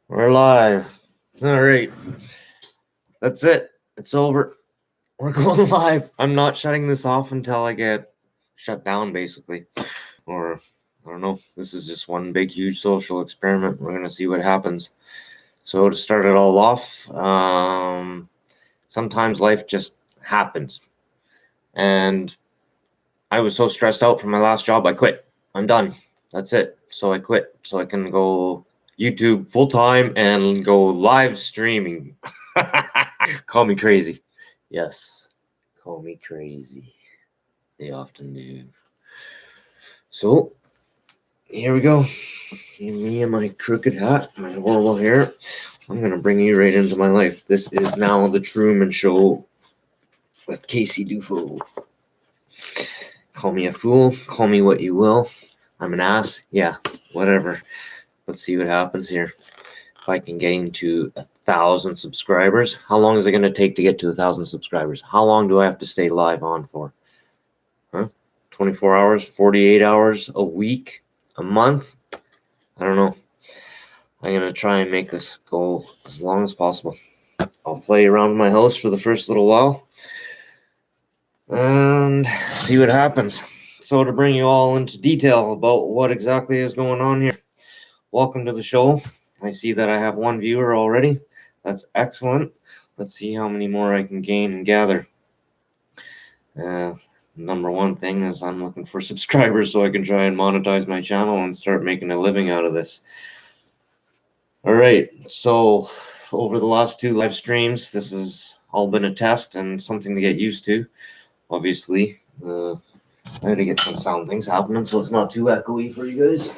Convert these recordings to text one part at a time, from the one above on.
We're live. All right. That's it. It's over. We're going live. I'm not shutting this off until I get shut down, basically. Or, I don't know. This is just one big, huge social experiment. We're going to see what happens. So, to start it all off, sometimes life just happens. And I was so stressed out from my last job, I quit. I'm done. That's it. So I quit so I can go YouTube full time and go live streaming. Call me crazy. Yes, call me crazy. They often do. So here we go. Me and my crooked hat, my horrible hair. I'm gonna bring you right into my life. This is now the Truman Show with Casey Dufo. Call me a fool. Call me what you will. I'm an ass. Yeah, whatever. Let's see what happens here. If I can get into 1,000 subscribers. How long is it going to take to get to 1,000 subscribers? How long do I have to stay live on for? 24 hours, 48 hours, a week, a month? I don't know. I'm going to try and make this go as long as possible. I'll play around my house for the first little while and see what happens. So to bring you all into detail about what exactly is going on here. Welcome to the show. I see that I have one viewer already. That's excellent. Let's see how many more I can gain and gather. Number one thing is I'm looking for subscribers so I can try and monetize my channel and start making a living out of this. All right, so over the last 2 live streams, this has all been a test and something to get used to. Obviously, I had to get some sound things happening so it's not too echoey for you guys.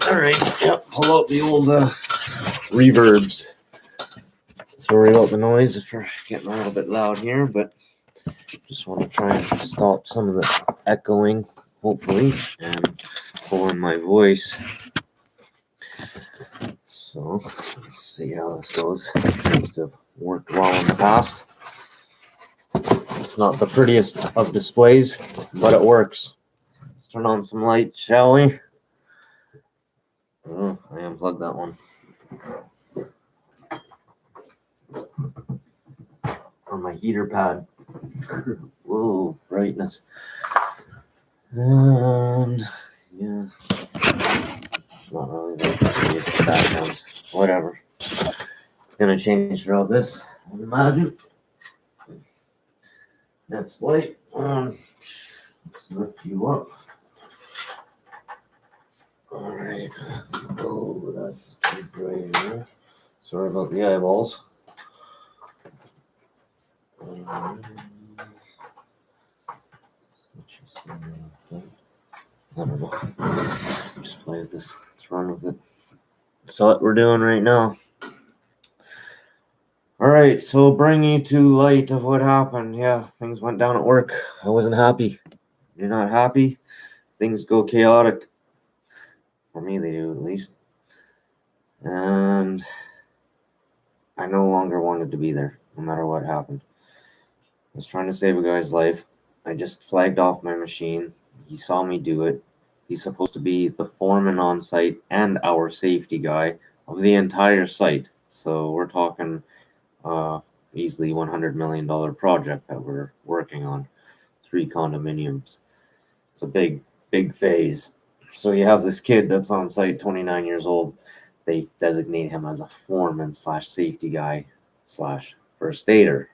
All right, yep, pull out the old reverbs. Sorry about the noise if we're getting a little bit loud here, but just want to try and stop some of the echoing, hopefully, and pull in my voice. So, let's see how this goes. It seems to have worked well in the past. It's not the prettiest of displays, but it works. Let's turn on some lights, shall we? Oh, I unplugged that one. On my heater pad. Whoa, brightness. And yeah, it's not really the prettiest background. Whatever. It's gonna change throughout this, I would imagine. Next light. Let's lift you up. Alright. Oh, that's too bright here. Sorry about the eyeballs. I don't know. Just play with this. Let's run with it. That's what we're doing right now. All right, so bring you to light of what happened. Yeah, things went down at work. I wasn't happy. You're not happy? Things go chaotic. For me, they do at least. And I no longer wanted to be there, no matter what happened. I was trying to save a guy's life. I just flagged off my machine. He saw me do it. He's supposed to be the foreman on site and our safety guy of the entire site. So we're talking easily $100 million project that we're working on. 3 condominiums. It's a big, big phase. So you have this kid that's on site, 29 years old. They designate him as a foreman / safety guy / first aider.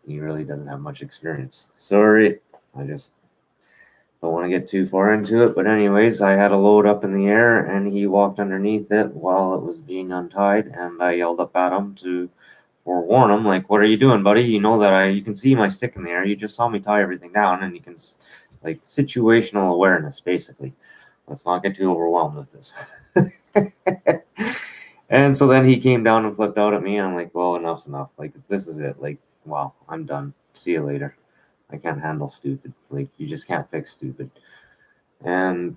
He really doesn't have much experience. Sorry, I just don't want to get too far into it. But anyways, I had a load up in the air and he walked underneath it while it was being untied, and I yelled up at him to forewarn him, like, what are you doing, buddy? You know that you can see my stick in the air. You just saw me tie everything down, and you can, like, situational awareness, basically. Let's not get too overwhelmed with this. And so then he came down and flipped out at me. I'm like, well, enough's enough. Like, this is it. Like, wow, I'm done. See you later. I can't handle stupid. Like, you just can't fix stupid. And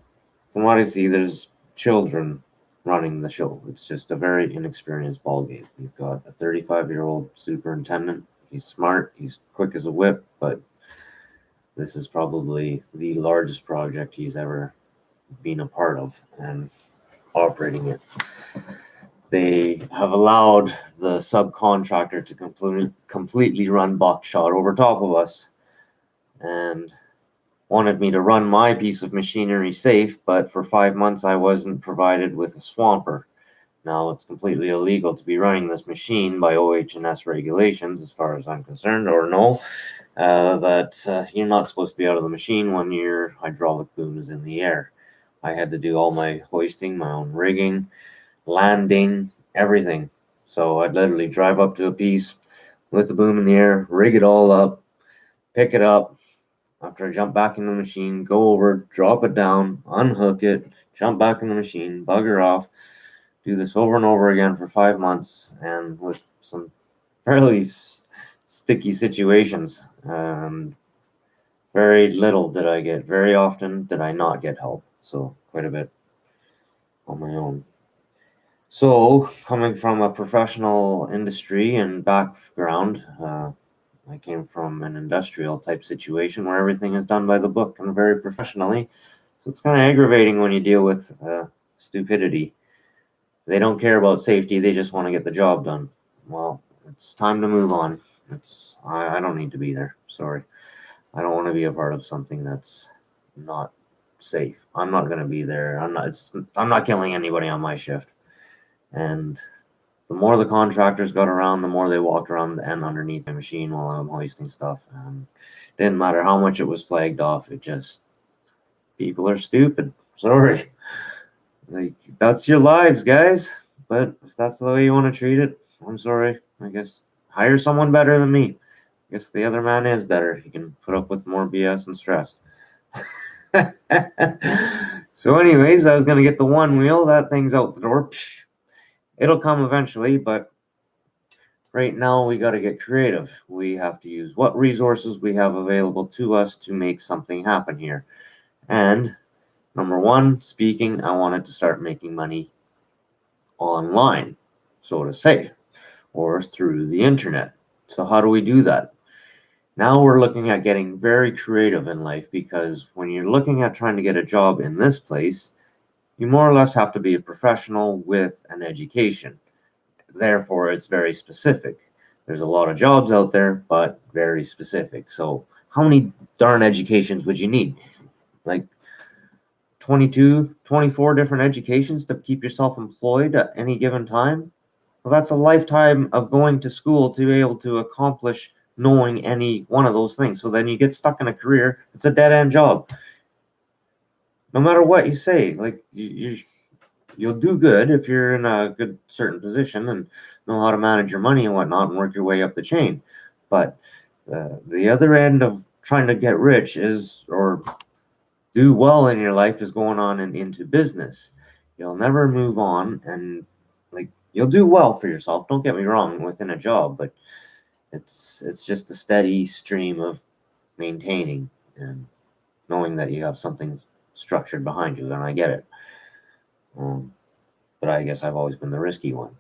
from what I see, there's children running the show. It's just a very inexperienced ball game. You've got a 35-year-old superintendent. He's smart. He's quick as a whip, but This is probably the largest project he's ever been a part of and operating it. They have allowed the subcontractor to completely run buckshot over top of us and wanted me to run my piece of machinery safe, but for 5 months I wasn't provided with a swamper. Now it's completely illegal to be running this machine by OH&S regulations, as far as I'm concerned, or no, that you're not supposed to be out of the machine when your hydraulic boom is in the air. I had to do all my hoisting, my own rigging, landing, everything. So I'd literally drive up to a piece with the boom in the air, rig it all up, pick it up. After I jump back in the machine, go over, drop it down, unhook it, jump back in the machine, bugger off, do this over and over again for 5 months, and with some fairly sticky situations. Very little did I get. Very often did I not get help. So quite a bit on my own. So coming from a professional industry and background, I came from an industrial type situation where everything is done by the book and very professionally. So it's kind of aggravating when you deal with stupidity. They don't care about safety. They just want to get the job done. Well, it's time to move on. I don't need to be there. Sorry. I don't want to be a part of something that's not safe. I'm not going to be there. I'm not killing anybody on my shift. And the more the contractors got around, the more they walked around the end underneath the machine while I'm hoisting stuff. And it didn't matter how much it was flagged off. People are stupid. Sorry. Like, that's your lives, guys. But if that's the way you want to treat it, I'm sorry. I guess hire someone better than me. I guess the other man is better. He can put up with more BS and stress. So anyways, I was going to get the one wheel. That thing's out the door. It'll come eventually, but right now we got to get creative. We have to use what resources we have available to us to make something happen here. And number one, speaking, I wanted to start making money online, so to say, or through the internet. So how do we do that? Now we're looking at getting very creative in life, because when you're looking at trying to get a job in this place, you more or less have to be a professional with an education. Therefore, it's very specific. There's a lot of jobs out there, but very specific. So how many darn educations would you need? Like 22, 24 different educations to keep yourself employed at any given time? Well, that's a lifetime of going to school to be able to accomplish knowing any one of those things. So then you get stuck in a career. It's a dead-end job. No matter what you say, like you'll do good if you're in a good certain position and know how to manage your money and whatnot and work your way up the chain. But the other end of trying to get rich or do well in your life is going on and into business. You'll never move on, and like, you'll do well for yourself. Don't get me wrong, within a job, but it's just a steady stream of maintaining and knowing that you have something structured behind you. And I get it. But I guess I've always been the risky one.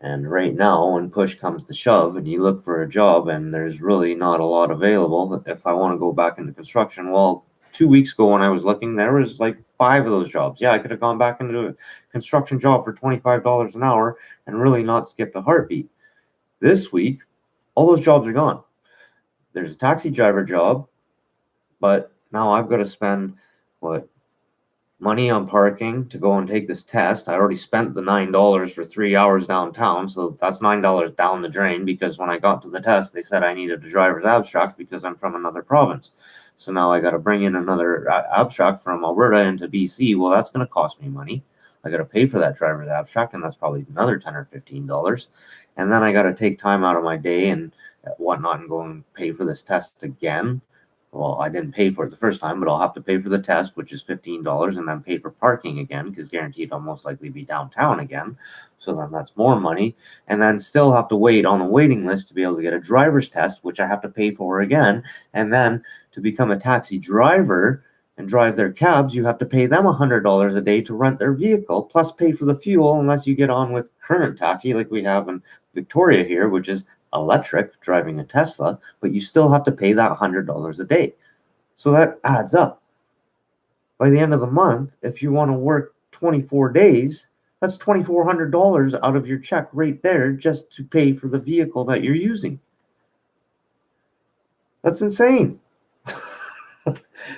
And right now, when push comes to shove and you look for a job and there's really not a lot available, if I want to go back into construction, well, 2 weeks ago when I was looking, there was like 5 of those jobs. Yeah, I could have gone back into a construction job for $25 an hour and really not skipped a heartbeat. This week, all those jobs are gone. There's a taxi driver job, but now I've got to spend, money on parking to go and take this test. I already spent the $9 for 3 hours downtown, so that's $9 down the drain, because when I got to the test, they said I needed a driver's abstract because I'm from another province. So now I got to bring in another abstract from Alberta into BC. Well, that's going to cost me money. I got to pay for that driver's abstract, and that's probably another $10 or $15. And then I got to take time out of my day and whatnot and go and pay for this test again. Well, I didn't pay for it the first time, but I'll have to pay for the test, which is $15, and then pay for parking again, because guaranteed I'll most likely be downtown again. So then that's more money. And then still have to wait on a waiting list to be able to get a driver's test, which I have to pay for again. And then to become a taxi driver and drive their cabs, you have to pay them $100 a day to rent their vehicle, plus pay for the fuel, unless you get on with current taxi like we have in Victoria here, which is electric, driving a Tesla, but you still have to pay that $100 a day. So that adds up. By the end of the month, if you want to work 24 days, that's $2,400 out of your check right there just to pay for the vehicle that you're using. That's insane.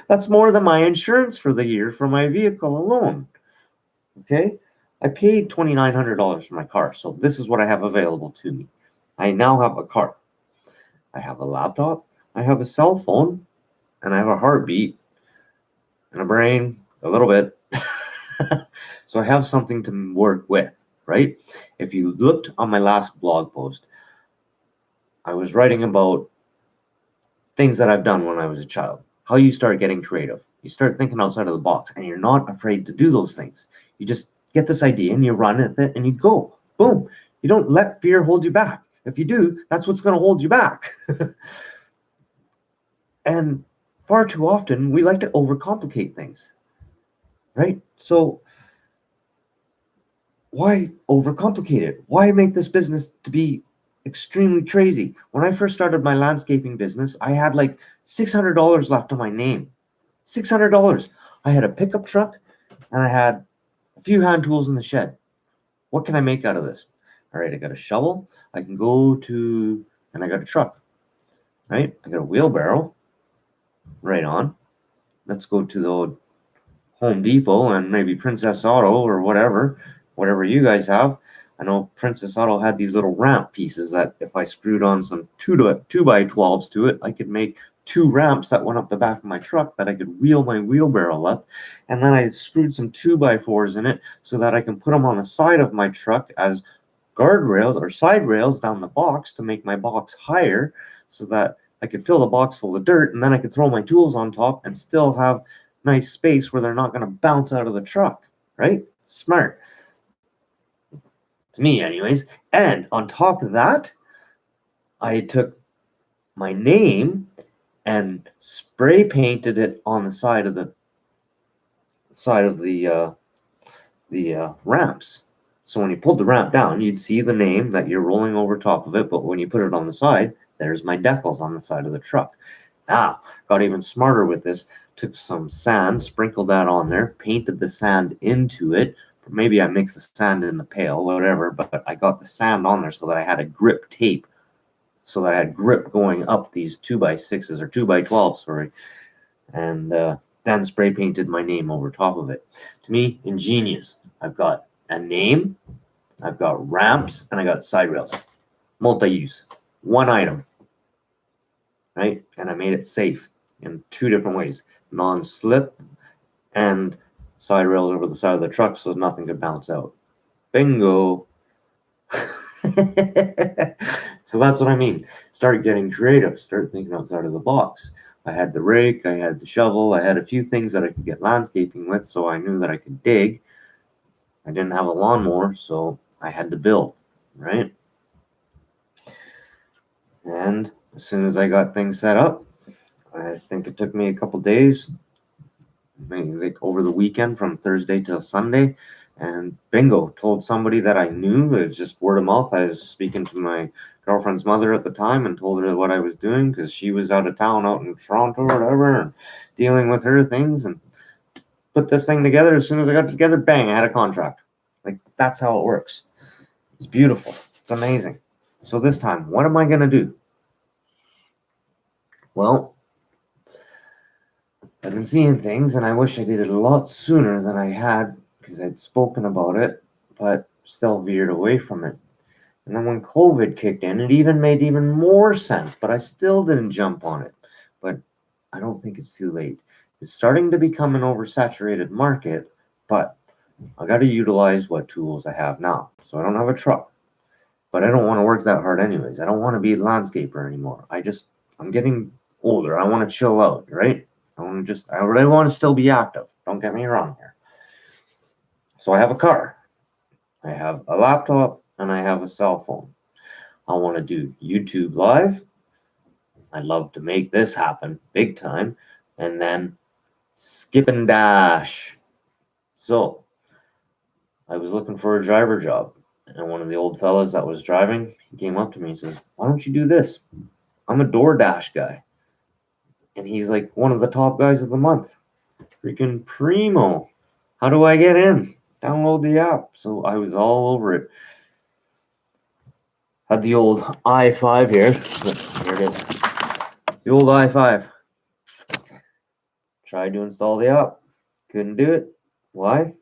That's more than my insurance for the year for my vehicle alone. Okay? I paid $2,900 for my car, so this is what I have available to me. I now have a car. I have a laptop, I have a cell phone, and I have a heartbeat and a brain, a little bit. So I have something to work with, right? If you looked on my last blog post, I was writing about things that I've done when I was a child. How you start getting creative. You start thinking outside of the box, and you're not afraid to do those things. You just get this idea and you run with it and you go. Boom. You don't let fear hold you back. If you do, that's what's going to hold you back. And far too often, we like to overcomplicate things, right? So why overcomplicate it? Why make this business to be extremely crazy? When I first started my landscaping business, I had like $600 left on my name. $600. I had a pickup truck and I had a few hand tools in the shed. What can I make out of this? All right, I got a shovel. I can go to, and I got a truck, right? I got a wheelbarrow. Right on. Let's go to the Home Depot and maybe Princess Auto or whatever you guys have. I know Princess Auto had these little ramp pieces that if I screwed on some 2x12s to it, I could make 2 ramps that went up the back of my truck that I could wheel my wheelbarrow up. And then I screwed some 2x4s in it so that I can put them on the side of my truck as guardrails or side rails down the box to make my box higher so that I could fill the box full of dirt, and then I could throw my tools on top and still have nice space where they're not going to bounce out of the truck, right? Smart. To me, anyways. And on top of that, I took my name and spray painted it on the side of the ramps. So when you pulled the ramp down, you'd see the name that you're rolling over top of it, but when you put it on the side, there's my decals on the side of the truck. Now, got even smarter with this. Took some sand, sprinkled that on there, painted the sand into it. Maybe I mixed the sand in the pail, whatever, but I got the sand on there so that I had a grip tape, so that I had grip going up these 2x6s or 2x12s, sorry. And then spray painted my name over top of it. To me, ingenious. I've got a name, I've got ramps, and I got side rails. Multi-use. One item. Right? And I made it safe in 2 different ways. Non-slip and side rails over the side of the truck so nothing could bounce out. Bingo. So that's what I mean. Start getting creative. Start thinking outside of the box. I had the rake, I had the shovel, I had a few things that I could get landscaping with, so I knew that I could dig. I didn't have a lawnmower, so I had to build, right? And as soon as I got things set up, I think it took me a couple days, maybe like over the weekend from Thursday till Sunday, and bingo, told somebody that I knew. It was just word of mouth. I was speaking to my girlfriend's mother at the time and told her what I was doing because she was out of town, out in Toronto or whatever, and dealing with her things, and put this thing together. As soon as I got it together, bang, I had a contract. Like, that's how it works. It's beautiful. It's amazing. So this time, what am I going to do? Well, I've been seeing things, and I wish I did it a lot sooner than I had because I'd spoken about it, but still veered away from it. And then when COVID kicked in, it even made even more sense, but I still didn't jump on it. But I don't think it's too late. It's starting to become an oversaturated market, but I got to utilize what tools I have now. So I don't have a truck, but I don't want to work that hard anyways. I don't want to be a landscaper anymore. I'm getting older. I want to chill out, right? I really want to still be active. Don't get me wrong here. So I have a car, I have a laptop, and I have a cell phone. I want to do YouTube Live. I'd love to make this happen big time. And then skip and dash. So I was looking for a driver job. And one of the old fellas that was driving, he came up to me and says, "Why don't you do this? I'm a DoorDash guy." And he's like one of the top guys of the month. Freaking primo. How do I get in? Download the app. So I was all over it. Had the old i5 here. Here it is. The old i5. Tried to install the app. Couldn't do it. Why?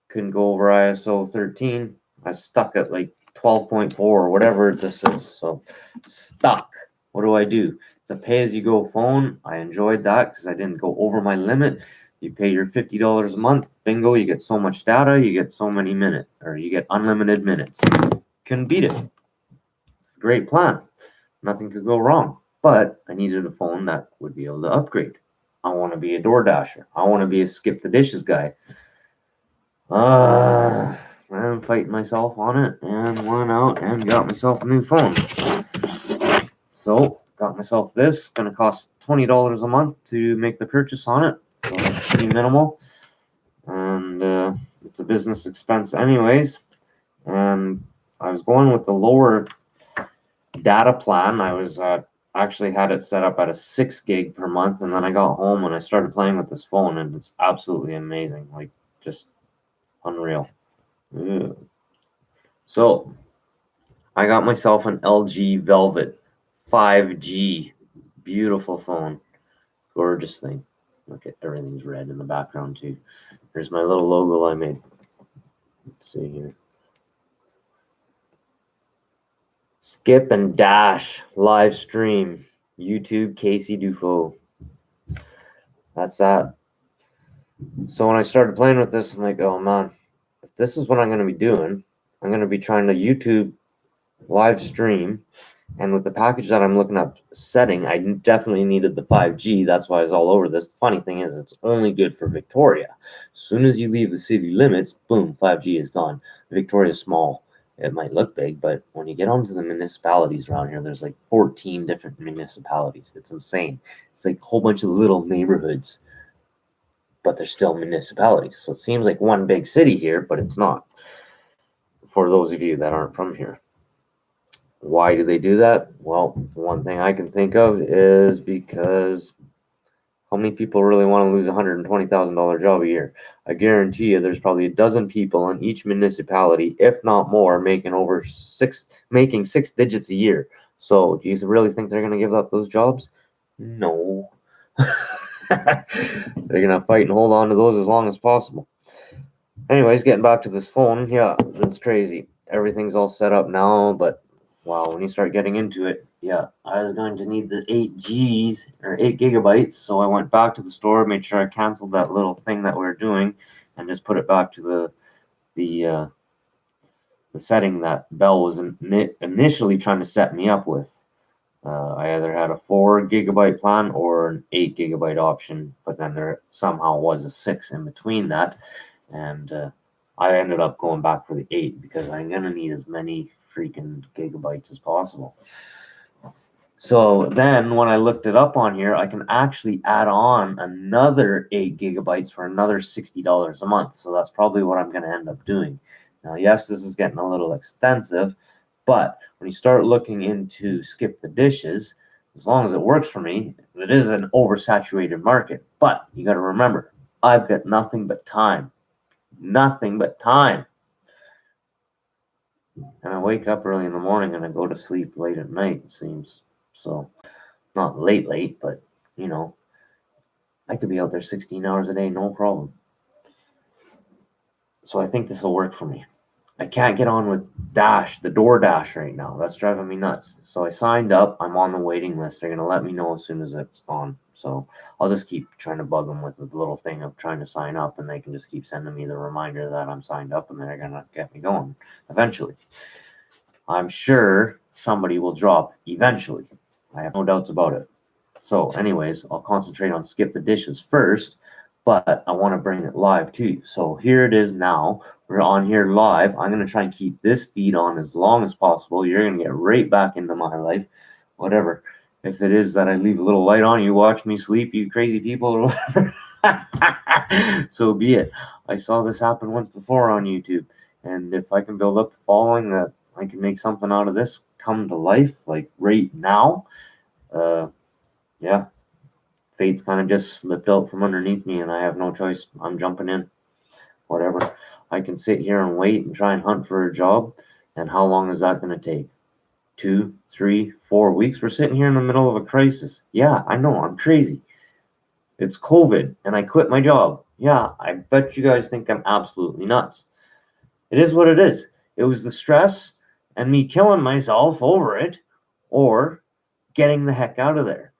Couldn't go over ISO 13. I stuck at like 12.4 or whatever this is. So stuck. What do I do? It's a pay-as-you-go phone. I enjoyed that because I didn't go over my limit. You pay your $50 a month. Bingo, you get so much data. You get so many minutes, or you get unlimited minutes. Couldn't beat it. It's a great plan. Nothing could go wrong. But I needed a phone that would be able to upgrade. I want to be a door dasher. I want to be a skip the dishes guy. I'm fighting myself on it and went out and got myself a new phone. So got myself this. It's gonna cost $20 a month to make the purchase on it. So it's pretty minimal. And it's a business expense anyways. And I was going with the lower data plan. I was actually had it set up at a 6 gig per month, and then I got home and I started playing with this phone, and it's absolutely amazing. Like, just unreal. So I got myself an LG Velvet 5G. Beautiful phone. Gorgeous thing. Look at everything's red in the background too. Here's my little logo I made. Let's see here. Skip and dash live stream. YouTube Casey Dufault. That's that. So when I started playing with this, I'm like, oh man, if this is what I'm going to be doing, I'm going to be trying to YouTube live stream. And with the package that I'm looking at setting, I definitely needed the 5G. That's why I was all over this. The funny thing is, it's only good for Victoria. As soon as you leave the city limits, boom, 5G is gone. Victoria's small. It might look big, but when you get onto the municipalities around here, there's like 14 different municipalities. It's insane. It's like a whole bunch of little neighborhoods, but they're still municipalities. So it seems like one big city here, but it's not. For those of you that aren't from here. Why do they do that? Well, one thing I can think of is because how many people really want to lose a $120,000 job a year? I guarantee you there's probably a dozen people in each municipality, if not more, making 6 digits a year. So do you really think they're going to give up those jobs? No. They're going to fight and hold on to those as long as possible. Anyways, getting back to this phone, yeah, that's crazy. Everything's all set up now, but wow, when you start getting into it, yeah, I was going to need the 8 Gs or 8 gigabytes. So I went back to the store, made sure I canceled that little thing that we were doing, and just put it back to the setting that Bell was initially trying to set me up with. I either had a 4 gigabyte plan or an 8 gigabyte option, but then there somehow was a 6 in between that, and I ended up going back for the 8 because I'm gonna need as many freaking gigabytes as possible. So then when I looked it up on here, I can actually add on another 8 gigabytes for another $60 a month. So that's probably what I'm going to end up doing. Now, yes, this is getting a little extensive, but when you start looking into skip the dishes, as long as it works for me, it is an oversaturated market. But you got to remember, I've got nothing but time. Nothing but time. And I wake up early in the morning and I go to sleep late at night, it seems. So, not late, but, you know, I could be out there 16 hours a day, no problem. So I think this will work for me. I can't get on with the DoorDash right now. That's driving me nuts. So I signed up. I'm on the waiting list. They're going to let me know as soon as it's on. So I'll just keep trying to bug them with the little thing of trying to sign up, and they can just keep sending me the reminder that I'm signed up, and they're going to get me going eventually. I'm sure somebody will drop eventually. I have no doubts about it. So anyways, I'll concentrate on skip the dishes first, but I want to bring it live too. So here it is now. We're on here live. I'm going to try and keep this feed on as long as possible. You're going to get right back into my life, whatever. If it is that I leave a little light on, you watch me sleep, you crazy people, or whatever. So be it. I saw this happen once before on YouTube. And if I can build up a following that I can make something out of this come to life, like right now, yeah, fate's kind of just slipped out from underneath me and I have no choice. I'm jumping in. Whatever. I can sit here and wait and try and hunt for a job. And how long is that going to take? 2, 3, 4 weeks? We're sitting here in the middle of a crisis. Yeah, I know. I'm crazy. It's COVID and I quit my job. Yeah, I bet you guys think I'm absolutely nuts. It is what it is. It was the stress and me killing myself over it or getting the heck out of there.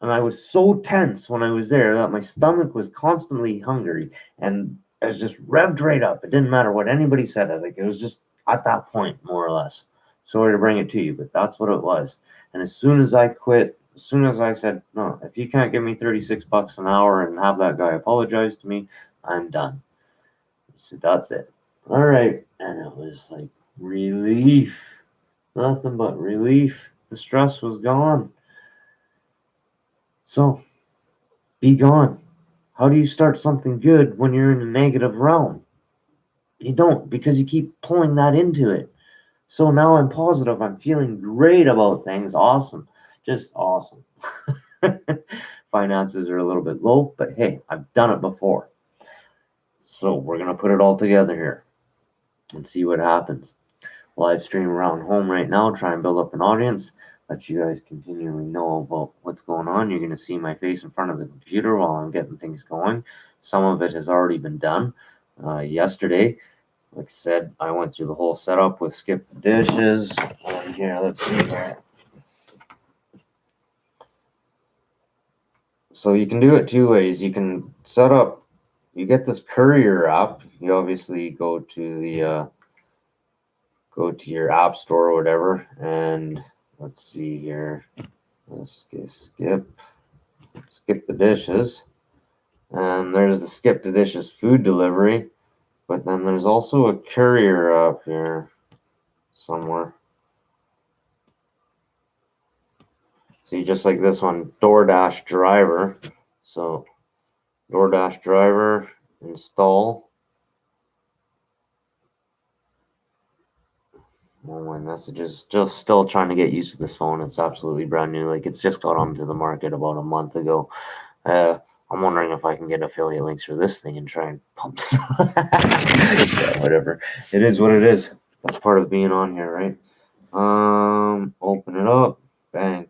And I was so tense when I was there that my stomach was constantly hungry and I was just revved right up. It didn't matter what anybody said. Like it was just at that point, more or less. Sorry to bring it to you, but that's what it was. And as soon as I quit, as soon as I said, no, if you can't give me $36 an hour and have that guy apologize to me, I'm done. So that's it. All right. And it was like relief. Nothing but relief. The stress was gone. So be gone. How do you start something good when you're in a negative realm? You don't, because you keep pulling that into it. So now I'm positive. I'm feeling great about things. Awesome. Just awesome. Finances are a little bit low, but hey, I've done it before. So we're going to put it all together here and see what happens. Live stream around home right now, try and build up an audience, let you guys continually know about what's going on. You're going to see my face in front of the computer while I'm getting things going. Some of it has already been done. Yesterday, like I said, I went through the whole setup with skip the dishes. And here, let's see here. So you can do it two ways. You can set up, you get this courier app. You obviously go to your app store or whatever, and let's see here. Let's skip the dishes, and there's the skip the dishes food delivery, but then there's also a courier up here somewhere. See, just like this one, DoorDash driver. So DoorDash driver, install. Oh, my messages. Just still trying to get used to this phone. It's absolutely brand new. Like it's just got onto the market about a month ago. I'm wondering if I can get affiliate links for this thing and try and pump this. Yeah, whatever. It is what it is. That's part of being on here, right? Open it up. Bang.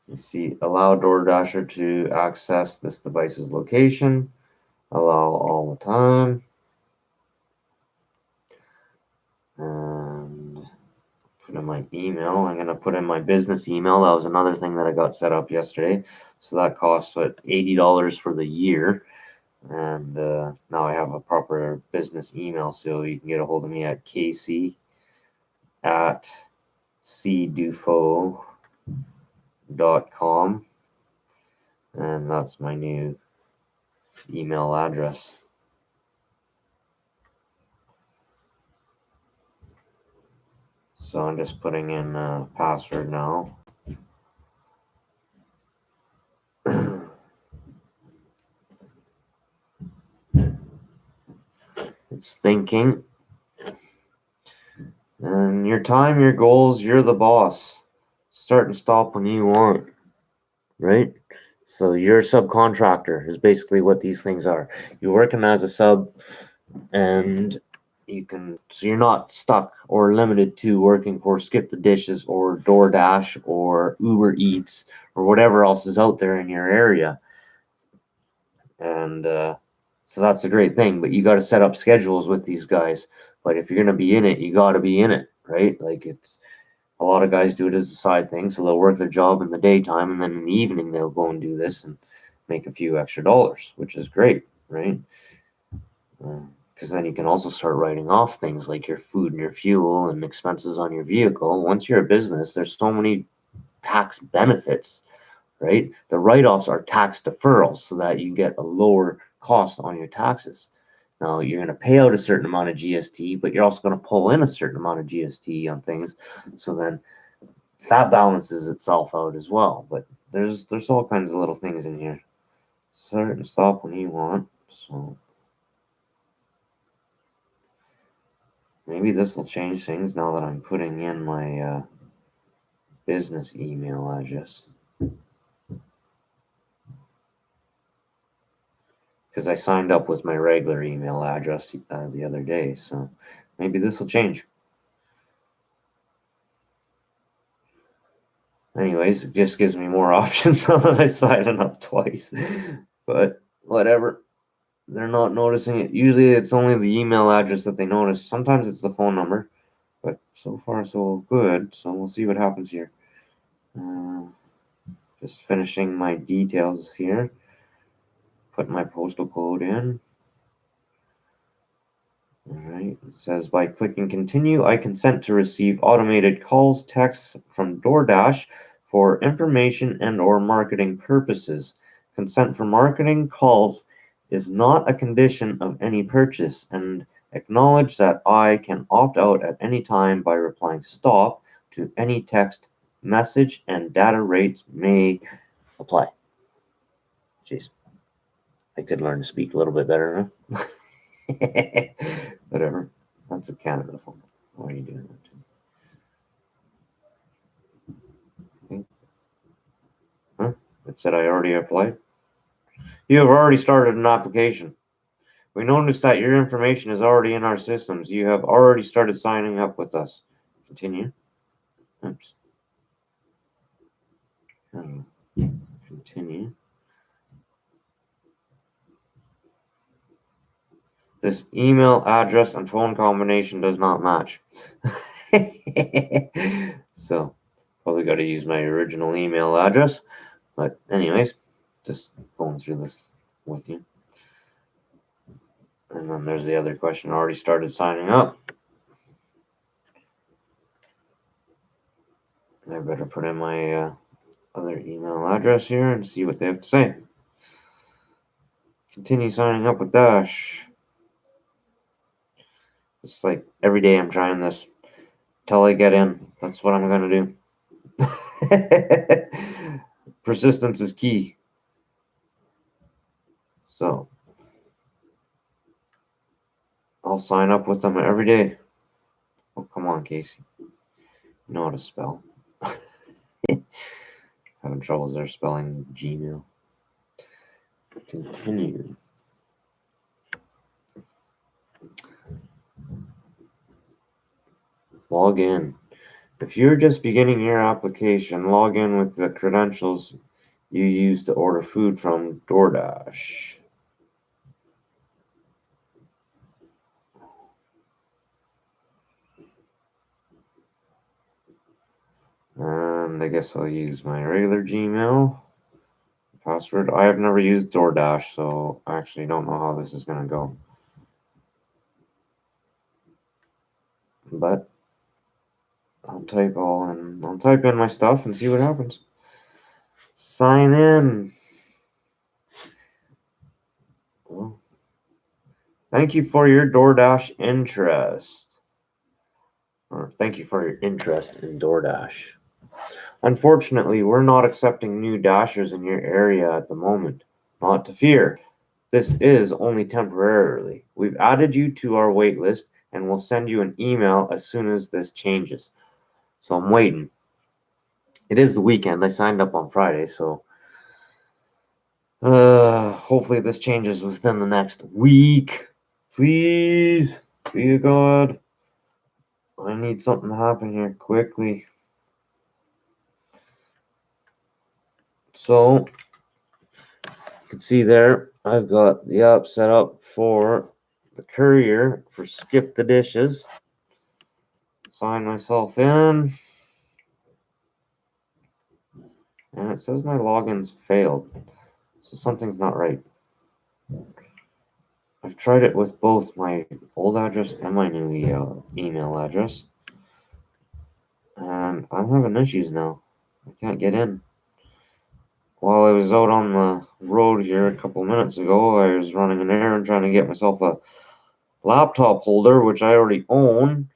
You see, allow DoorDasher to access this device's location. Allow all the time. And put in my email. I'm going to put in my business email. That was another thing that I got set up yesterday. So that costs $80 for the year. And now I have a proper business email. So you can get a hold of me at casey@cdufo.com. And that's my new email address. So I'm just putting in a password now. It's thinking. And your time, your goals, you're the boss. Start and stop when you want, right? So you're a subcontractor is basically what these things are. You're working as a sub and so you're not stuck or limited to working for Skip the Dishes or DoorDash or Uber Eats or whatever else is out there in your area. And so that's a great thing, but you got to set up schedules with these guys. But if you're going to be in it, you got to be in it, right? Like it's a lot of guys do it as a side thing. So they'll work their job in the daytime and then in the evening they'll go and do this and make a few extra dollars, which is great, right? Because then you can also start writing off things like your food and your fuel and expenses on your vehicle. Once you're a business, there's so many tax benefits, right? The write-offs are tax deferrals so that you get a lower cost on your taxes. Now, you're going to pay out a certain amount of GST, but you're also going to pull in a certain amount of GST on things. So then that balances itself out as well. But there's all kinds of little things in here. Start and stop when you want. So maybe this will change things now that I'm putting in my business email address. because I signed up with my regular email address the other day. So maybe this will change. Anyways, it just gives me more options now that I signed up twice. But whatever. They're not noticing it. Usually it's only the email address that they notice. Sometimes it's the phone number. But so far so good. So we'll see what happens here. Just finishing my details here. Put my postal code in. Alright, it says by clicking continue, I consent to receive automated calls, texts from DoorDash for information and or marketing purposes. Consent for marketing calls is not a condition of any purchase, and acknowledge that I can opt out at any time by replying stop to any text message, and data rates may apply. Jeez, I could learn to speak a little bit better, huh? Whatever. That's a Canada phone. Why are you doing that to me? Huh? It said I already applied. You have already started an application. We noticed that your information is already in our systems. You have already started signing up with us. Continue. Oops. Continue. This email address and phone combination does not match. So, probably got to use my original email address. But anyways, just going through this with you. And then there's the other question. I already started signing up. I better put in my other email address here and see what they have to say. Continue signing up with Dash. It's like every day I'm trying this till I get in. That's what I'm going to do. Persistence is key. So I'll sign up with them every day. Oh, come on, Casey. You know how to spell. Having troubles there spelling Gmail. Continue. Log in. If you're just beginning your application, log in with the credentials you use to order food from DoorDash. And I guess I'll use my regular Gmail password. I have never used DoorDash, so I actually don't know how this is going to go. But I'll type in my stuff and see what happens. Sign in. Well, thank you for your DoorDash interest. Or thank you for your interest in DoorDash. Unfortunately, we're not accepting new Dashers in your area at the moment. Not to fear. This is only temporarily. We've added you to our wait list and we'll send you an email as soon as this changes. So I'm waiting. It is the weekend. I signed up on Friday, so hopefully this changes within the next week. Please, be a God. I need something to happen here quickly. So you can see there, I've got the app set up for the courier for Skip the Dishes. Sign myself in. And it says my login's failed. So something's not right. I've tried it with both my old address and my new email address. And I'm having issues now. I can't get in. While I was out on the road here a couple minutes ago, I was running an errand trying to get myself a laptop holder, which I already own,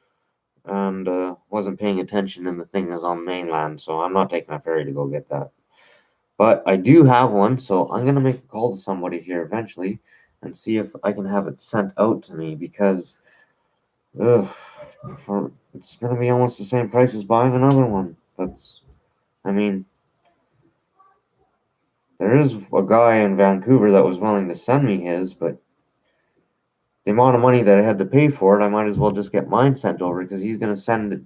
and wasn't paying attention, and the thing is on mainland, so I'm not taking a ferry to go get that. But I do have one, so I'm going to make a call to somebody here eventually and see if I can have it sent out to me, because it's going to be almost the same price as buying another one. I mean, There is a guy in Vancouver that was willing to send me his, but the amount of money that I had to pay for it, I might as well just get mine sent over because he's going to send it,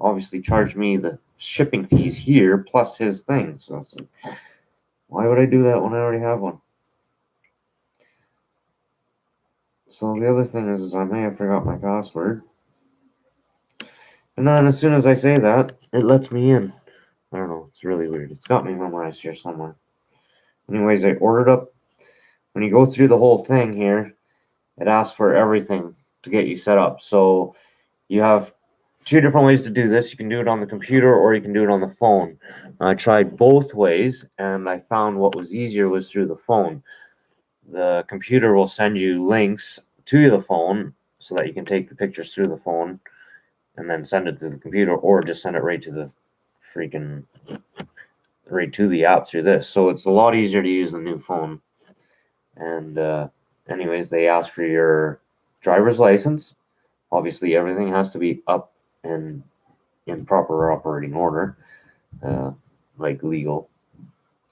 obviously charge me the shipping fees here plus his thing. So it's like, why would I do that when I already have one? So the other thing is I may have forgot my password. And then as soon as I say that, it lets me in. I don't know. It's really weird. It's got me memorized here somewhere. Anyways, I ordered up. When you go through the whole thing here, it asks for everything to get you set up. So you have two different ways to do this. You can do it on the computer or you can do it on the phone. I tried both ways and I found what was easier was through the phone. The computer will send you links to the phone so that you can take the pictures through the phone and then send it to the computer, or just send it right to the app through this. So it's a lot easier to use the new phone. And anyways, they ask for your driver's license. Obviously, everything has to be up and in proper operating order, like legal.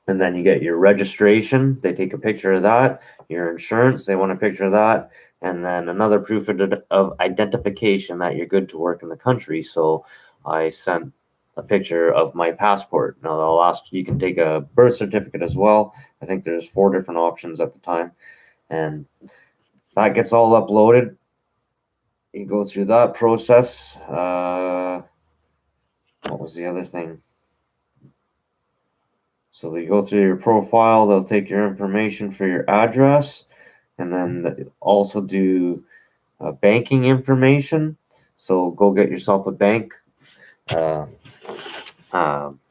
And then you get your registration. They take a picture of that. Your insurance, they want a picture of that. And then another proof of identification that you're good to work in the country. So I sent a picture of my passport. Now they'll ask, you can take a birth certificate as well. I think there's 4 different options at the time. And that gets all uploaded. You go through that process. What was the other thing? So they go through your profile, they'll take your information for your address, and then also do banking information. So go get yourself a bank,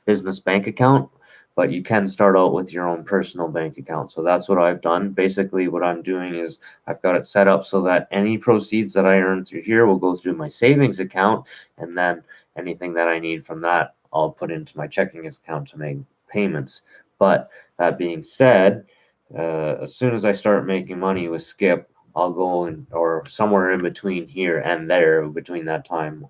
business bank account, but you can start out with your own personal bank account. So that's what I've done. Basically, what I'm doing is I've got it set up so that any proceeds that I earn through here will go through my savings account, and then anything that I need from that, I'll put into my checking account to make payments. But that being said, as soon as I start making money with Skip, I'll go in, or somewhere in between here and there, between that time,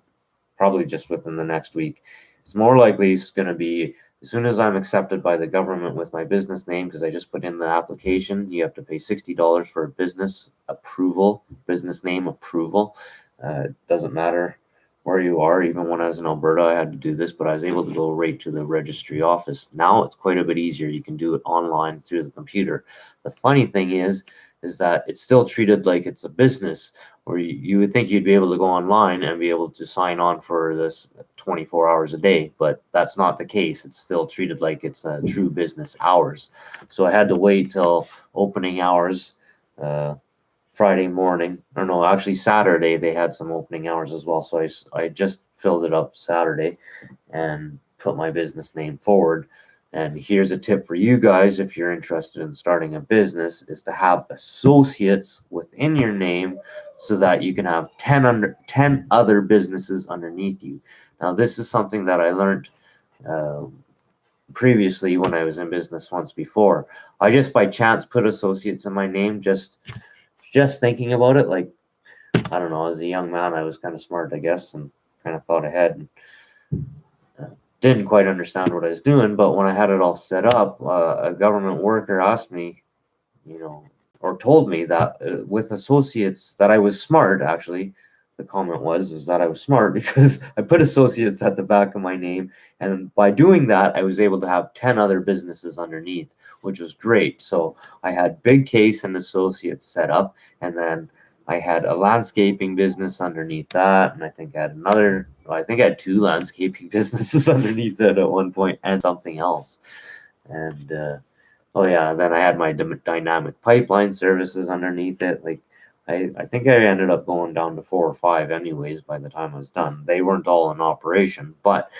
probably just within the next week. It's more likely it's going to be as soon as I'm accepted by the government with my business name, because I just put in the application. You have to pay $60 for a business approval, business name approval. Doesn't matter where you are. Even when I was in Alberta, I had to do this, but I was able to go right to the registry office. Now it's quite a bit easier. You can do it online through the computer. The funny thing is that it's still treated like it's a business, where you would think you'd be able to go online and be able to sign on for this 24 hours a day, but that's not the case. It's still treated like it's a true business hours. So I had to wait till opening hours, Friday morning, or no, actually Saturday, they had some opening hours as well. So I just filled it up Saturday and put my business name forward. And here's a tip for you guys if you're interested in starting a business, is to have associates within your name so that you can have 10 other businesses underneath you. Now, this is something that I learned previously when I was in business once before. I just by chance put associates in my name, just thinking about it. Like, I don't know, as a young man, I was kind of smart, I guess, and kind of thought ahead. Didn't quite understand what I was doing, but when I had it all set up, a government worker asked me, or told me that with associates that I was smart. Actually, the comment is that I was smart because I put associates at the back of my name, and by doing that, I was able to have 10 other businesses underneath, which was great. So I had Big Case and Associates set up, and then I had a landscaping business underneath that, and I think I had 2 landscaping businesses underneath it at one point, and something else. And oh yeah, then I had my dynamic pipeline services underneath it. Like I think I ended up going down to 4 or 5 anyways by the time I was done. They weren't all in operation. But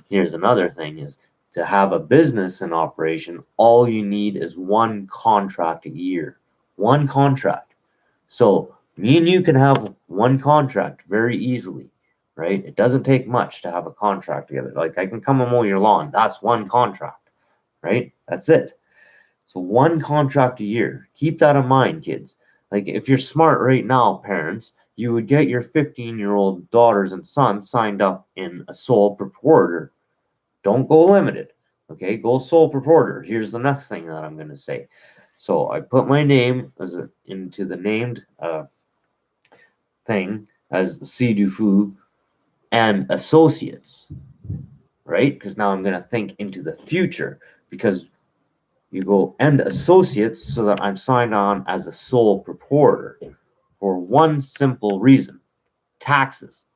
here's another thing, is to have a business in operation, all you need is 1 contract a year. 1 contract. So me and you can have 1 contract very easily, right? It doesn't take much to have a contract together. Like I can come and mow your lawn. That's 1 contract, right? That's it. So 1 contract a year. Keep that in mind, kids. Like if you're smart right now, parents, you would get your 15-year-old daughters and sons signed up in a sole proprietor. Don't go limited. Okay, go sole proprietor. Here's the next thing that I'm going to say. So I put my name into the named thing as Si Du Fu and associates, right? Because now I'm going to think into the future, because you go and associates so that I'm signed on as a sole proprietor for one simple reason: taxes.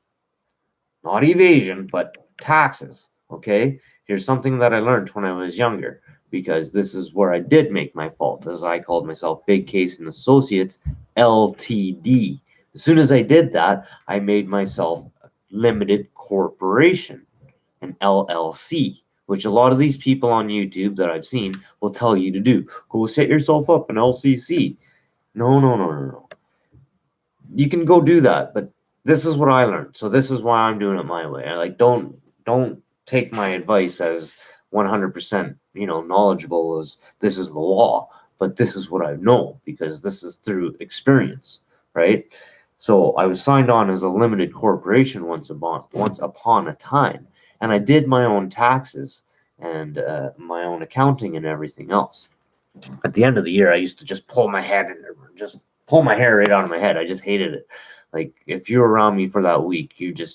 Not evasion, but taxes. Okay, here's something that I learned when I was younger, because this is where I did make my fault, as I called myself Big Case and Associates LTD. As soon as I did that, I made myself a limited corporation, an LLC, which a lot of these people on YouTube that I've seen will tell you to do. Go set yourself up an LCC. No, no, no, no, no. You can go do that, but this is what I learned. So this is why I'm doing it my way. I like don't take my advice as 100%, knowledgeable as this is the law, but this is what I know because this is through experience, right? So I was signed on as a limited corporation once upon a time, and I did my own taxes and my own accounting and everything else. At the end of the year, I used to just pull my head and just pull my hair right out of my head. I just hated it. Like, if you were around me for that week, it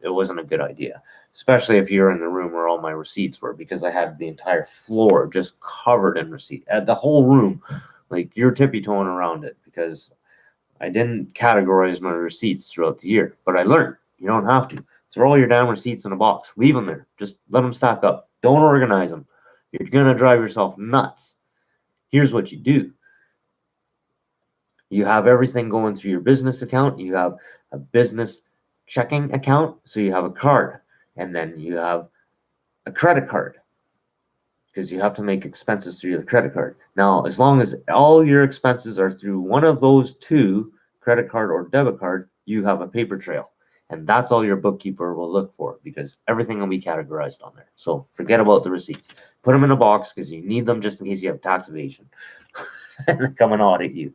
wasn't a good idea. Especially if you're in the room where all my receipts were, because I had the entire floor just covered in receipts. The whole room, like you're tippy-toeing around it, because I didn't categorize my receipts throughout the year. But I learned you don't have to. Throw all your damn receipts in a box. Leave them there. Just let them stack up. Don't organize them. You're going to drive yourself nuts. Here's what you do. You have everything going through your business account. You have a business checking account. So you have a card, and then you have a credit card, because you have to make expenses through your credit card. Now, as long as all your expenses are through one of those two, credit card or debit card, you have a paper trail. And that's all your bookkeeper will look for, because everything will be categorized on there. So forget about the receipts. Put them in a box, because you need them just in case you have tax evasion and come and audit you.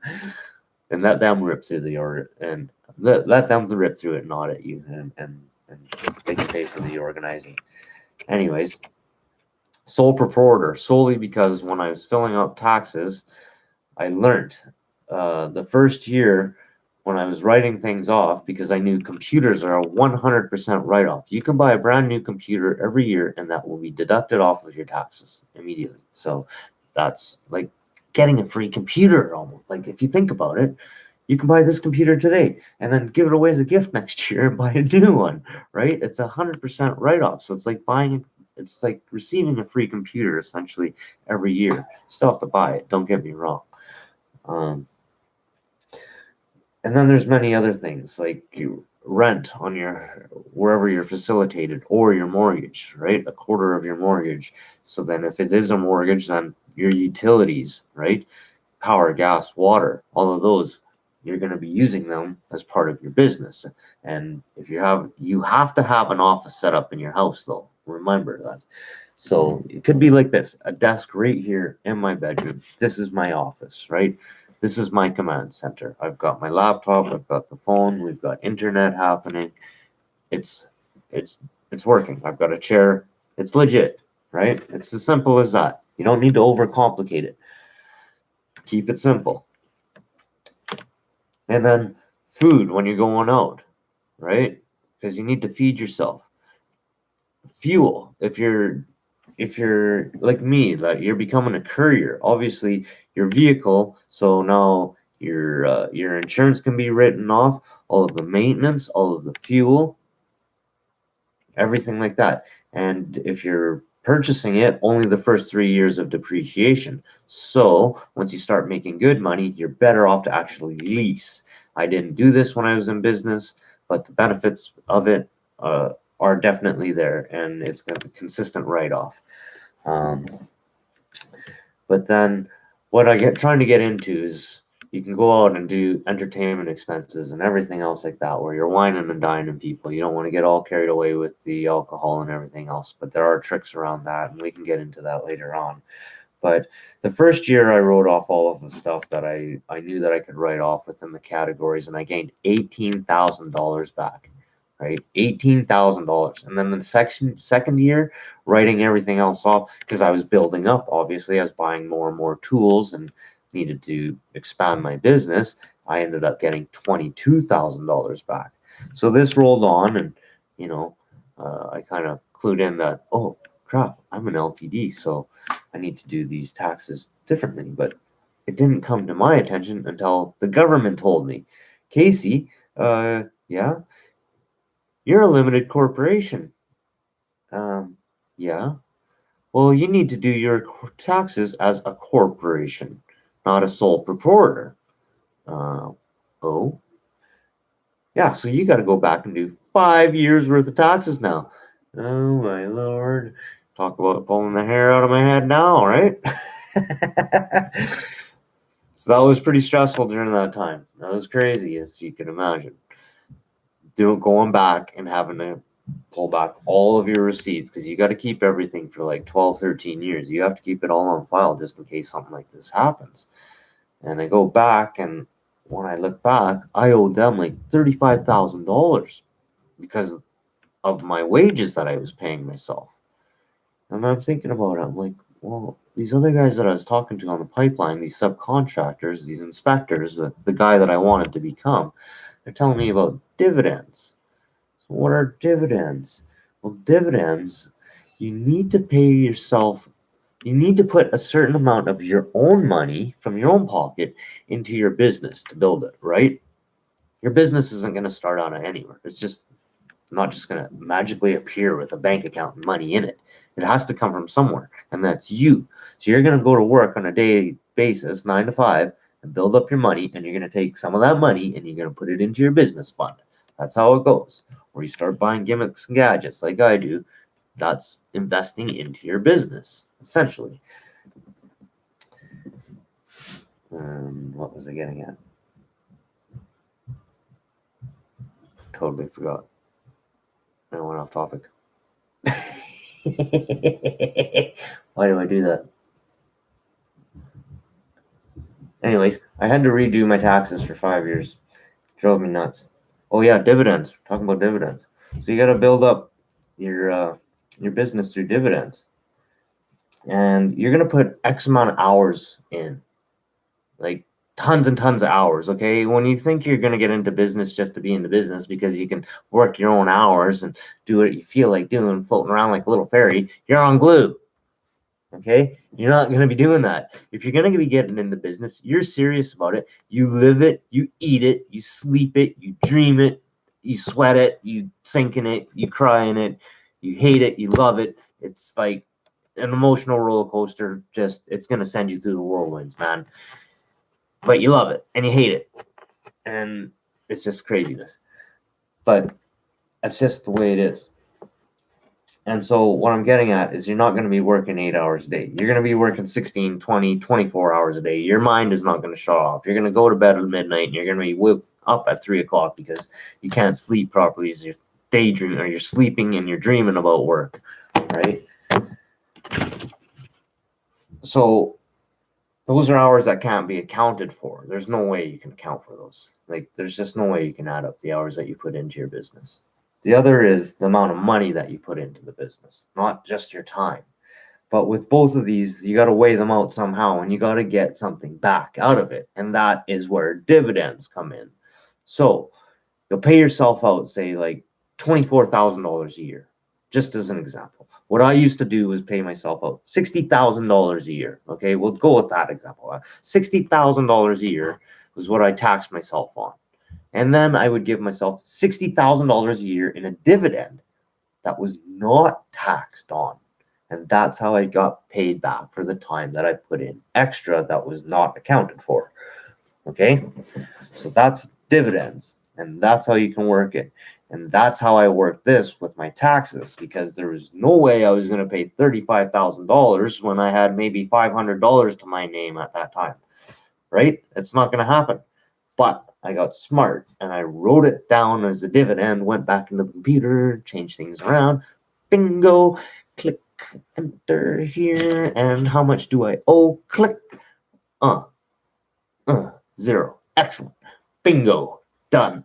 And let them rip through the audit, and let them rip through it and audit you, and they can pay for the organizing. Anyways, sole proprietor, solely because when I was filling out taxes, I learned the first year when I was writing things off, because I knew computers are a 100% write-off. You can buy a brand new computer every year, and that will be deducted off of your taxes immediately. So that's like getting a free computer almost. Like, if you think about it, you can buy this computer today and then give it away as a gift next year and buy a new one, right? It's 100% write-off. So it's like receiving a free computer essentially every year. Still have to buy it, don't get me wrong. And then there's many other things, like you rent on wherever you're facilitated, or your mortgage, right? A quarter of your mortgage. So then if it is a mortgage, then your utilities, right? Power, gas, water, all of those, you're going to be using them as part of your business. And if you have to have an office set up in your house, though. Remember that. So it could be like this: a desk right here in my bedroom. This is my office, right? This is my command center. I've got my laptop, I've got the phone, we've got internet happening. It's working. I've got a chair. It's legit, right? It's as simple as that. You don't need to overcomplicate it. Keep it simple. And then food when you're going out, right? Because you need to feed yourself. Fuel, if you're like me, that you're becoming a courier, obviously your vehicle, so now your insurance can be written off, all of the maintenance, all of the fuel, everything like that. And if you're purchasing it, only the first 3 years of depreciation. So once you start making good money, you're better off to actually lease. I didn't do this when I was in business, but the benefits of it are definitely there, and it's got a consistent write-off. But then what trying to get into is, you can go out and do entertainment expenses and everything else like that, where you're whining and dining people. You don't want to get all carried away with the alcohol and everything else, but there are tricks around that, and we can get into that later on. But the first year I wrote off all of the stuff that I knew that I could write off within the categories, and I gained $18,000 back, right? $18,000. And then the second year, writing everything else off, because I was building up, obviously. I was buying more and more tools and needed to expand my business. I ended up getting $22,000 back. So this rolled on, and, I kind of clued in that, oh, crap, I'm an LTD, so I need to do these taxes differently. But it didn't come to my attention until the government told me, Casey, yeah, you're a limited corporation. Yeah. Well, you need to do your taxes as a corporation, not a sole proprietor. Oh? Yeah, so you got to go back and do 5 years worth of taxes now. Oh, my Lord. Talk about pulling the hair out of my head now, right? So that was pretty stressful during that time. That was crazy, as you can imagine. Going back and having to pull back all of your receipts, because you got to keep everything for like 12, 13 years. You have to keep it all on file just in case something like this happens. And I go back, and when I look back, I owed them like $35,000 because of my wages that I was paying myself. And I'm thinking about it. I'm like, well, these other guys that I was talking to on the pipeline, these subcontractors, these inspectors, the guy that I wanted to become, they're telling me about dividends. So what are dividends? Well, dividends, you need to pay yourself, you need to put a certain amount of your own money from your own pocket into your business to build it, right? Your business isn't going to start out of anywhere. It's just not just going to magically appear with a bank account and money in it. It has to come from somewhere, and that's you. So you're going to go to work on a daily basis, 9 to 5, and build up your money, and you're going to take some of that money and you're going to put it into your business fund. That's how it goes. Or you start buying gimmicks and gadgets like I do. That's investing into your business, essentially. What was I getting at? Totally forgot. I went off topic. Why do I do that? Anyways, I had to redo my taxes for 5 years. Drove me nuts. Oh yeah, dividends. We're talking about dividends. So you got to build up your business through dividends, and you're gonna put X amount of hours in, like tons and tons of hours. Okay, when you think you're gonna get into business just to be in the business because you can work your own hours and do what you feel like doing, floating around like a little fairy, you're on glue. Okay, you're not going to be doing that. If you're going to be getting into business, you're serious about it. You live it, you eat it, you sleep it, you dream it, you sweat it, you sink in it, you cry in it, you hate it, you love it. It's like an emotional roller coaster. Just, it's going to send you through the whirlwinds, man. But you love it and you hate it. And it's just craziness. But that's just the way it is. And so what I'm getting at is you're not going to be working 8 hours a day. You're going to be working 16, 20, 24 hours a day. Your mind is not going to shut off. You're going to go to bed at midnight and you're going to be woke up at 3 o'clock because you can't sleep properly. So you're daydreaming, or you're sleeping and you're dreaming about work, right? So those are hours that can't be accounted for. There's no way you can account for those. Like, there's just no way you can add up the hours that you put into your business. The other is the amount of money that you put into the business, not just your time. But with both of these, you got to weigh them out somehow, and you got to get something back out of it. And that is where dividends come in. So you'll pay yourself out, say, like $24,000 a year, just as an example. What I used to do was pay myself out $60,000 a year. Okay, we'll go with that example. $60,000 a year was what I taxed myself on. And then I would give myself $60,000 a year in a dividend that was not taxed on. And that's how I got paid back for the time that I put in extra that was not accounted for. Okay? So that's dividends. And that's how you can work it. And that's how I worked this with my taxes, because there was no way I was going to pay $35,000 when I had maybe $500 to my name at that time. Right? It's not going to happen. But I got smart and I wrote it down as a dividend, went back into the computer, changed things around. Bingo, click, enter here. And how much do I owe? Click. 0. Excellent. Bingo. Done.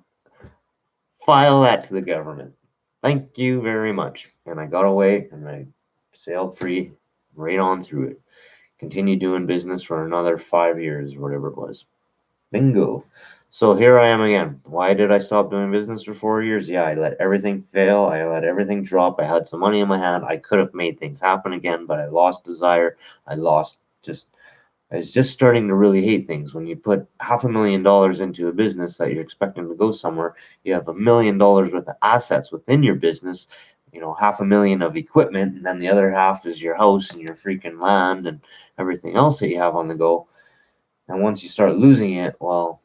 File that to the government. Thank you very much. And I got away and I sailed free right on through it. Continued doing business for another 5 years, whatever it was. Bingo. So here I am again. Why did I stop doing business for 4 years? Yeah, I let everything fail. I let everything drop. I had some money in my hand. I could have made things happen again, but I lost desire. I was just starting to really hate things. When you put $500,000 into a business that you're expecting to go somewhere, you have $1,000,000 worth of assets within your business, $500,000 of equipment, and then the other half is your house and your freaking land and everything else that you have on the go. And once you start losing it, well,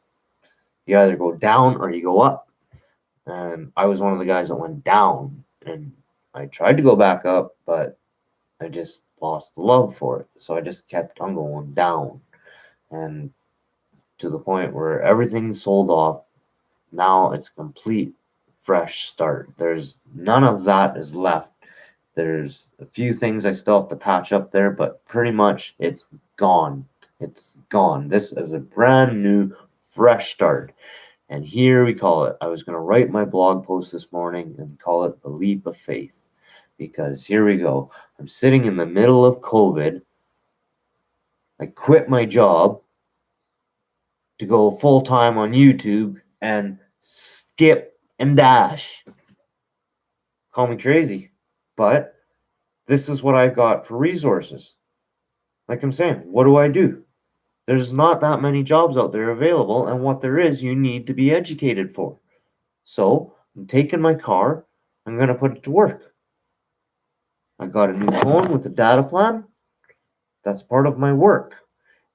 you either go down or you go up. And I was one of the guys that went down, and I tried to go back up, but I just lost the love for it. So I just kept on going down, and to the point where everything's sold off. Now it's a complete fresh start. There's none of that is left. There's a few things I still have to patch up there, but pretty much it's gone. It's gone. This is a brand new, fresh start. And here we call it. I was going to write my blog post this morning and call it The Leap of Faith. Because here we go. I'm sitting in the middle of COVID. I quit my job to go full time on YouTube and skip and dash. Call me crazy. But this is what I've got for resources. Like I'm saying, what do? There's not that many jobs out there available, and what there is, you need to be educated for. So I'm taking my car, I'm going to put it to work. I got a new phone with a data plan. That's part of my work.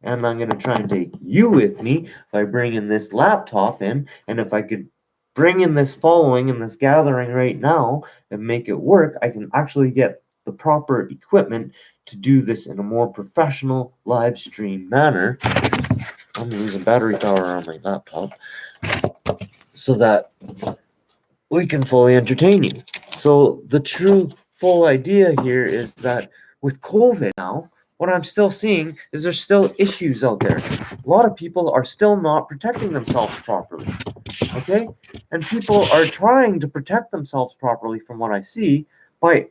And I'm going to try and take you with me by bringing this laptop in. And if I could bring in this following and this gathering right now and make it work, I can actually get the proper equipment to do this in a more professional live stream manner. I'm losing battery power on my laptop so that we can fully entertain you. So the true full idea here is that with COVID now, what I'm still seeing is there's still issues out there. A lot of people are still not protecting themselves properly. Okay? And people are trying to protect themselves properly from what I see by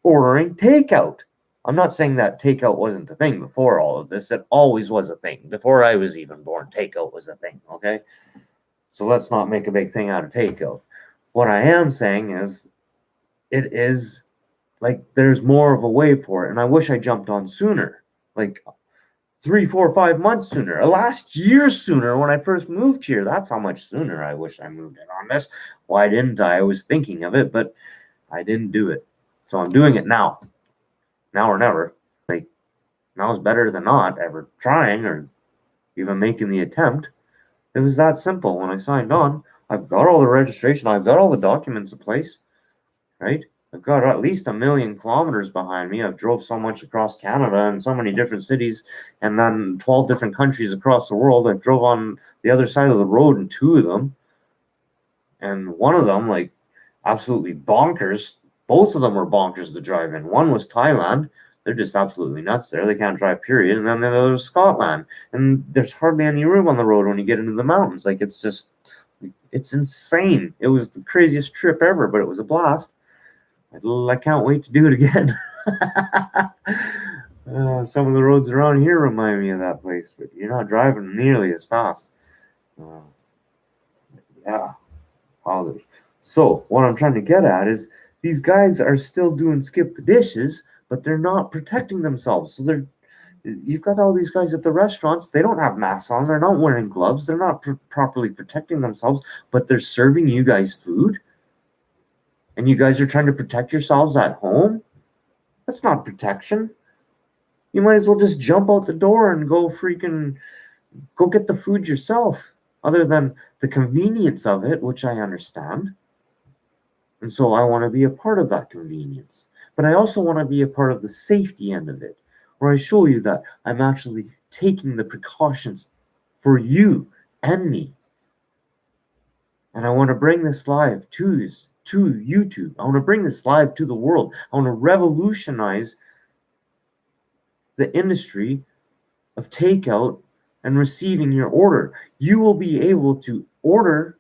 ordering takeout. I'm not saying that takeout wasn't a thing before all of this. It always was a thing. Before I was even born, takeout was a thing. Okay? So let's not make a big thing out of takeout. What I am saying is it is like there's more of a wave for it. And I wish I jumped on sooner. Like 3, 4, 5 months sooner. Last year sooner when I first moved here. That's how much sooner I wish I moved in on this. Why didn't I? I was thinking of it, but I didn't do it. So I'm doing it now. Now or never. Like, now is better than not ever trying or even making the attempt. It was that simple when I signed on. I've got all the registration. I've got all the documents in place, right? I've got at least 1,000,000 kilometers behind me. I've drove so much across Canada and so many different cities and then 12 different countries across the world. I drove on the other side of the road in 2 of them. And one of them, like, absolutely bonkers. Both of them were bonkers to drive in. One was Thailand. They're just absolutely nuts there. They can't drive, period. And then the other was Scotland. And there's hardly any room on the road when you get into the mountains. Like, it's insane. It was the craziest trip ever, but it was a blast. I can't wait to do it again. Some of the roads around here remind me of that place, but you're not driving nearly as fast. Yeah, positive. So what I'm trying to get at is these guys are still doing skip the dishes, but they're not protecting themselves. So you've got all these guys at the restaurants. They don't have masks on. They're not wearing gloves. They're not properly protecting themselves, but they're serving you guys food. And you guys are trying to protect yourselves at home? That's not protection. You might as well just jump out the door and go get the food yourself, other than the convenience of it, which I understand. And so I want to be a part of that convenience. But I also want to be a part of the safety end of it, where I show you that I'm actually taking the precautions for you and me. And I want to bring this live to YouTube. I want to bring this live to the world. I want to revolutionize the industry of takeout and receiving your order. You will be able to order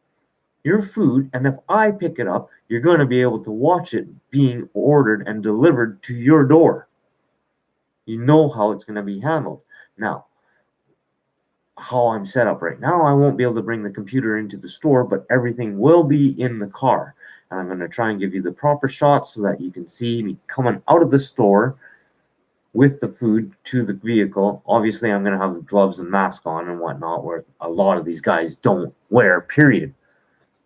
your food, and if I pick it up, you're going to be able to watch it being ordered and delivered to your door. You know how it's going to be handled. Now, how I'm set up right now, I won't be able to bring the computer into the store, but everything will be in the car. And I'm going to try and give you the proper shot so that you can see me coming out of the store with the food to the vehicle. Obviously, I'm going to have the gloves and mask on and whatnot, where a lot of these guys don't wear, period.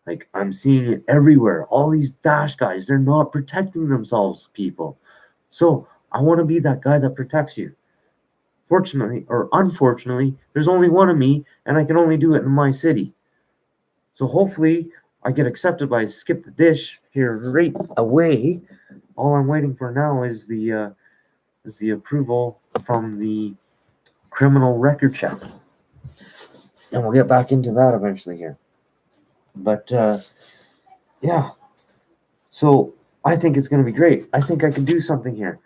Like, I'm seeing it everywhere. All these dash guys, they're not protecting themselves, people. So I want to be that guy that protects you. Fortunately or unfortunately, there's only one of me, and I can only do it in my city. So hopefully I get accepted by Skip the Dish here right away. All I'm waiting for now is the approval from the criminal record check, and we'll get back into that eventually here. But yeah, so I think it's going to be great. I think I can do something here.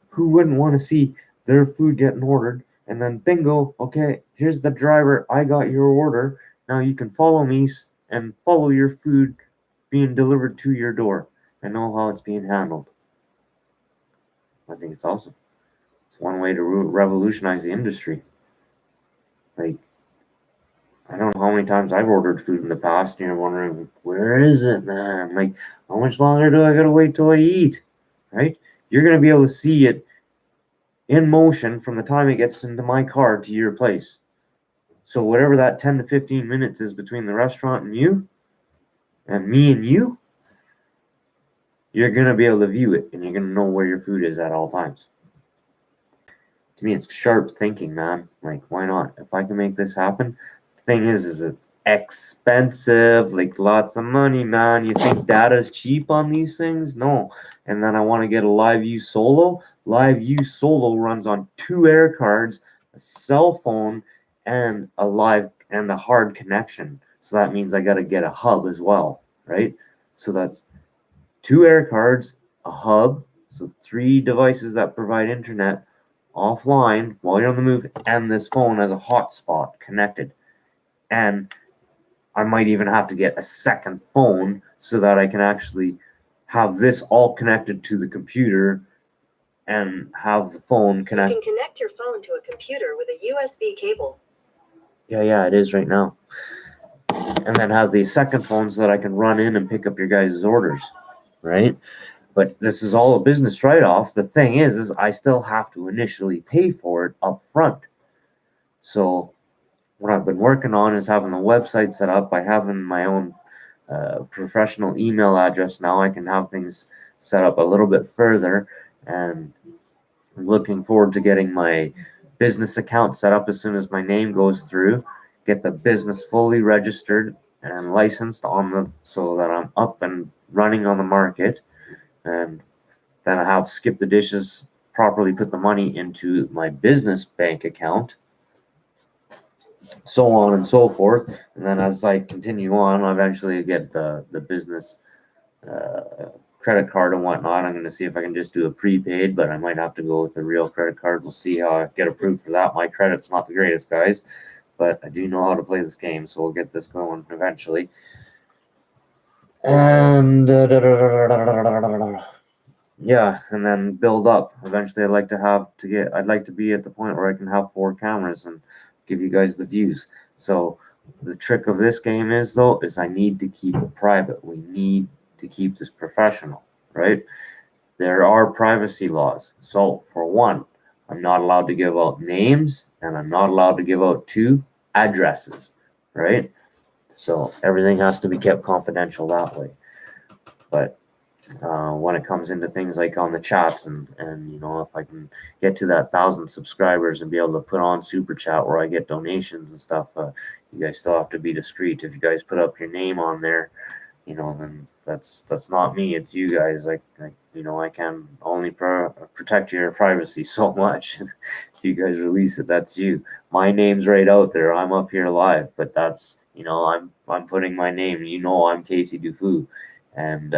Who wouldn't want to see their food getting ordered, and then bingo, okay, here's the driver, I got your order, now you can follow me and follow your food being delivered to your door and know how it's being handled. I think it's awesome. It's one way to revolutionize the industry. Like, I don't know how many times I've ordered food in the past and you're wondering, where is it, man? Like, how much longer do I gotta wait till I eat? Right? You're gonna be able to see it in motion from the time it gets into my car to your place. So whatever that 10 to 15 minutes is between the restaurant and you, and me and you, you're going to be able to view it, and you're going to know where your food is at all times. To me, it's sharp thinking, man. Like, why not? If I can make this happen, the thing is it's expensive, like lots of money, man. You think data's cheap on these things? No. And then I want to get a LiveView Solo. LiveView Solo runs on 2 air cards, a cell phone, and a hard connection. So that means I got to get a hub as well, right? So that's 2 air cards, a hub, so 3 devices that provide internet offline while you're on the move, and this phone as a hotspot connected. And I might even have to get a second phone so that I can actually have this all connected to the computer and have the phone connect. You can connect your phone to a computer with a USB cable. Yeah, it is right now. And then have the second phone so that I can run in and pick up your guys' orders, right? But this is all a business write-off. The thing is I still have to initially pay for it up front. So what I've been working on is having the website set up by having my own professional email address. Now I can have things set up a little bit further, and I'm looking forward to getting my business account set up as soon as my name goes through, get the business fully registered and licensed so that I'm up and running on the market, and then I have Skip the Dishes properly put the money into my business bank account, so on and so forth. And then as I continue on, I eventually get the business credit card and whatnot. I'm going to see if I can just do a prepaid, but I might have to go with a real credit card. We'll see how I get approved for that. My credit's not the greatest, guys, but I do know how to play this game, so we'll get this going eventually. And yeah, and then build up. Eventually, I'd like to be at the point where I can have 4 cameras and give you guys the views. So the trick of this game is I need to keep it private. We need to keep this professional, right? There are privacy laws. So for one, I'm not allowed to give out names, and I'm not allowed to give out 2 addresses, right? So everything has to be kept confidential that way. But when it comes into things like on the chats and if I can get to that 1,000 subscribers and be able to put on super chat where I get donations and stuff, you guys still have to be discreet. If you guys put up your name on there, then that's not me, it's you guys. I can only protect your privacy so much. If you guys release it, that's you. My name's right out there. I'm up here live, but that's I'm putting my name. I'm Casey Dufu, and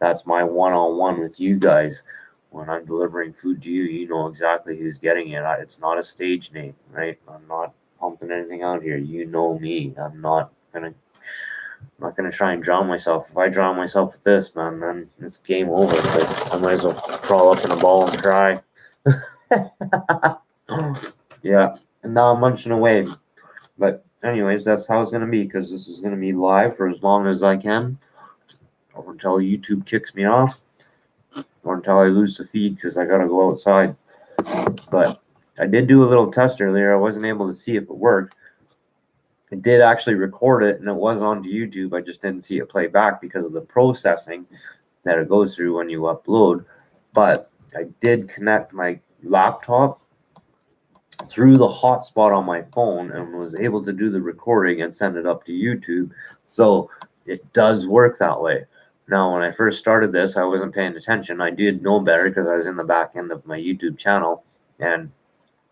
that's my one-on-one with you guys. When I'm delivering food to you, you know exactly who's getting it. It's not a stage name, right? I'm not pumping anything out here. You know me. I'm not gonna I'm not going to try and drown myself. If I drown myself with this, man, then it's game over. Like, I might as well crawl up in a ball and cry. Yeah, and now I'm munching away. But anyways, that's how it's going to be, because this is going to be live for as long as I can, or until YouTube kicks me off, or until I lose the feed because I got to go outside. But I did do a little test earlier. I wasn't able to see if it worked. I did actually record it, and it was onto YouTube. I just didn't see it play back because of the processing that it goes through when you upload. But I did connect my laptop through the hotspot on my phone and was able to do the recording and send it up to YouTube. So it does work that way. Now, when I first started this, I wasn't paying attention. I did know better because I was in the back end of my YouTube channel and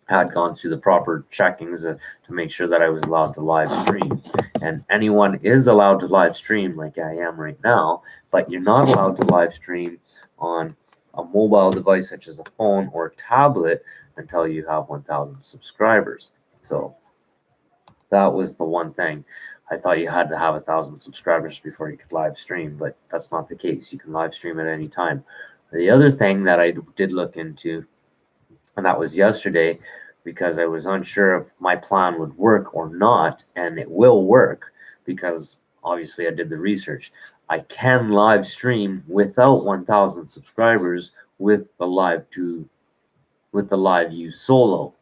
had gone through the proper checkings to make sure that I was allowed to live stream. And anyone is allowed to live stream like I am right now, but you're not allowed to live stream on a mobile device such as a phone or a tablet until you have 1,000 subscribers. So that was the one thing. I thought you had to have 1,000 subscribers before you could live stream, but that's not the case. You can live stream at any time. The other thing that I did look into, and that was yesterday, because I was unsure if my plan would work or not, and it will work because obviously I did the research. I can live stream without 1,000 subscribers with the LiveView Solo.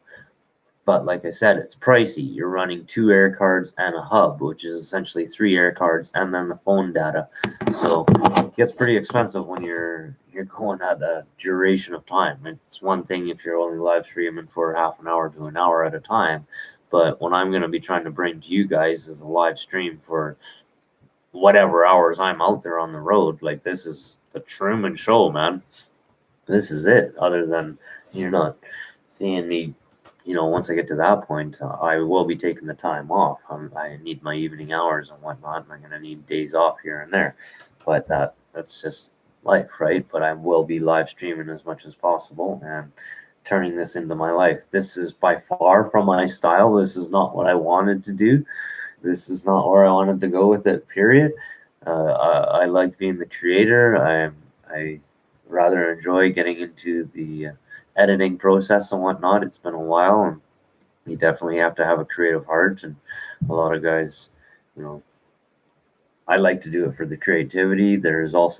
But like I said, it's pricey. You're running 2 air cards and a hub, which is essentially 3 air cards and then the phone data. So it gets pretty expensive when you're going at a duration of time. It's one thing if you're only live streaming for half an hour to an hour at a time, but what I'm going to be trying to bring to you guys is a live stream for whatever hours I'm out there on the road. Like, this is the Truman Show, man. This is it. Other than you're not seeing me, once I get to that point, I will be taking the time off. I need my evening hours and whatnot, and I'm going to need days off here and there. But that's just life, right? But I will be live streaming as much as possible and turning this into my life. This is by far from my style. This is not what I wanted to do. This is not where I wanted to go with it, period. I like being the creator. I rather enjoy getting into the editing process and whatnot. It's been a while, and you definitely have to have a creative heart. And a lot of guys, I like to do it for the creativity. There's also